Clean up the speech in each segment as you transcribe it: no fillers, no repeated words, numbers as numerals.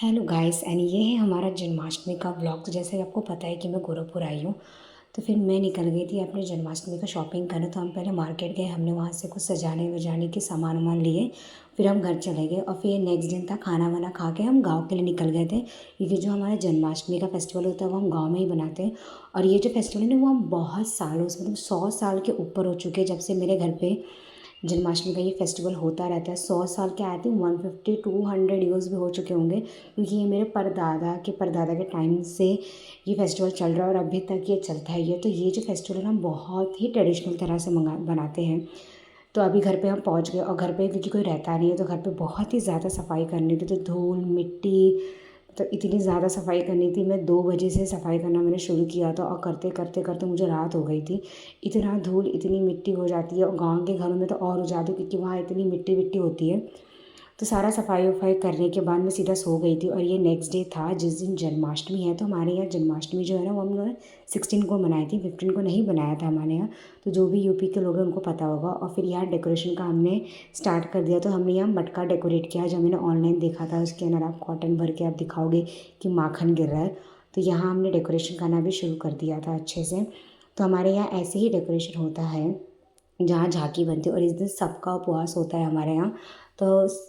Hello guys and ये है हमारा जन्माष्टमी का ब्लॉग। तो जैसे कि आपको पता है कि मैं गोरखपुर आई हूँ, तो फिर मैं निकल गई थी अपने जन्माष्टमी का शॉपिंग करने। तो हम पहले मार्केट गए, हमने वहाँ से कुछ सजाने वजाने के सामान वामान लिए। फिर हम घर चले गए और फिर नेक्स्ट दिन था खाना वाना खा के हम गाँव के लिए निकल गए थे, क्योंकि जो हमारा जन्माष्टमी का फेस्टिवल होता है वो हम गाँव में ही बनाते हैं। और ये जो फेस्टिवल है ना, वो हम बहुत सालों से, मतलब 100 साल के ऊपर हो चुके हैं जब से मेरे घर पे जन्माष्टमी का ये फेस्टिवल होता रहता है। 100 साल के, आई थिंक 150-200 ईयर्स भी हो चुके होंगे, क्योंकि ये मेरे परदादा के टाइम से ये फेस्टिवल चल रहा है और अभी तक ये चलता है। ये तो ये जो फेस्टिवल है ना, हम बहुत ही ट्रेडिशनल तरह से मंगा बनाते हैं। तो अभी घर पे हम पहुंच गए और घर पे क्योंकि कोई रहता नहीं है, तो घर पे बहुत ही ज़्यादा सफाई करनी थी। तो धूल मिट्टी, तो इतनी ज़्यादा सफाई करनी थी। मैं 2 बजे से सफाई करना मैंने शुरू किया था और करते करते करते मुझे रात हो गई थी। इतना धूल इतनी मिट्टी हो जाती है, और गाँव के घरों में तो और हो जाती है क्योंकि वहाँ इतनी मिट्टी विट्टी होती है। तो सारा सफाई वफाई करने के बाद मैं सीधा सो गई थी। और ये नेक्स्ट डे था जिस दिन जन्माष्टमी है। तो हमारे यहाँ जन्माष्टमी जो है ना, वो हम लोगों ने 16 को मनाई थी, 15 को नहीं बनाया था हमारे यहाँ। तो जो भी यूपी के लोग हैं उनको पता होगा। और फिर यहाँ डेकोरेशन का हमने स्टार्ट कर दिया। तो हमने यहाँ मटका डेकोरेट किया, जो मैंने ऑनलाइन देखा था। उसके अंदर आप कॉटन भर के आप दिखाओगे कि माखन गिर रहा है। तो यहाँ हमने डेकोरेशन करना भी शुरू कर दिया था अच्छे से। तो हमारे यहाँ ऐसे ही डेकोरेशन होता है, जहाँ झांकी बनती है। और इस दिन सबका उपवास होता है हमारे यहाँ। तो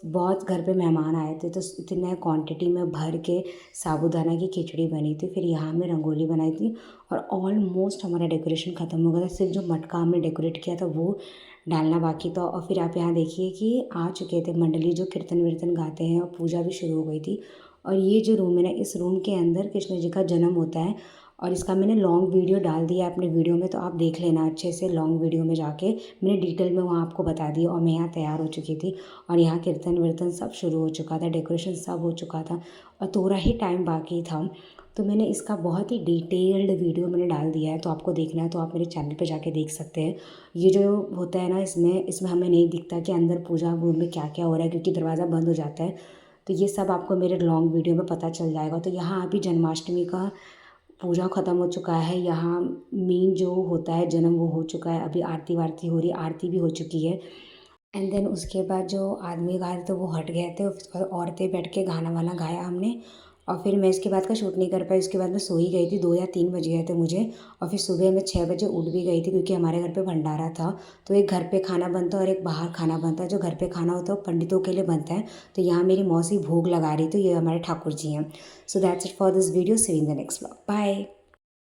बहुत घर पे मेहमान आए थे, तो इतने क्वांटिटी में भर के साबूदाना की खिचड़ी बनी थी। फिर यहाँ हमने रंगोली बनाई थी और ऑलमोस्ट हमारा डेकोरेशन ख़त्म हो गया था। सिर्फ जो मटका हमने डेकोरेट किया था वो डालना बाकी था। और फिर आप यहाँ देखिए कि आ चुके थे मंडली जो कीर्तन वीर्तन गाते हैं, और पूजा भी शुरू हो गई थी। और ये जो रूम है ना, इस रूम के अंदर कृष्ण जी का जन्म होता है। और इसका मैंने लॉन्ग वीडियो डाल दिया अपने वीडियो में, तो आप देख लेना अच्छे से लॉन्ग वीडियो में जाके। मैंने डिटेल में वहाँ आपको बता दिया। और मैं यहाँ तैयार हो चुकी थी और यहाँ कीर्तन वीर्तन सब शुरू हो चुका था, डेकोरेशन सब हो चुका था और थोड़ा ही टाइम बाकी था। तो मैंने इसका बहुत ही डिटेल्ड वीडियो मैंने डाल दिया है। तो आपको देखना है तो आप मेरे चैनल पे जाके देख सकते हैं। ये जो होता है ना, इसमें इसमें हमें नहीं दिखता कि अंदर पूजा रूम में क्या क्या हो रहा है, क्योंकि दरवाज़ा बंद हो जाता है। तो ये सब आपको मेरे लॉन्ग वीडियो में पता चल जाएगा। तो यहाँ अभी जन्माष्टमी का पूजा ख़त्म हो चुका है। यहाँ मेन जो होता है जन्म, वो हो चुका है। अभी आरती वारती हो रही है, आरती भी हो चुकी है। एंड देन उसके बाद जो आदमी गा रहे थे वो हट गए थे। उसके बाद औरतें बैठ के गाना वाना गाया हमने। और फिर मैं इसके बाद का शूट नहीं कर पाई। उसके बाद मैं सो ही गई थी, 2 या 3 बज गए थे मुझे। और फिर सुबह मैं 6 बजे उठ भी गई थी, क्योंकि हमारे घर पे भंडारा था। तो एक घर पे खाना बनता है और एक बाहर खाना बनता है। जो घर पे खाना होता है वो पंडितों के लिए बनता है। तो यहाँ मेरी मौसी भोग लगा रही, तो ये हमारे ठाकुर जी हैं। So that's it for this video. See you in the next vlog. Bye.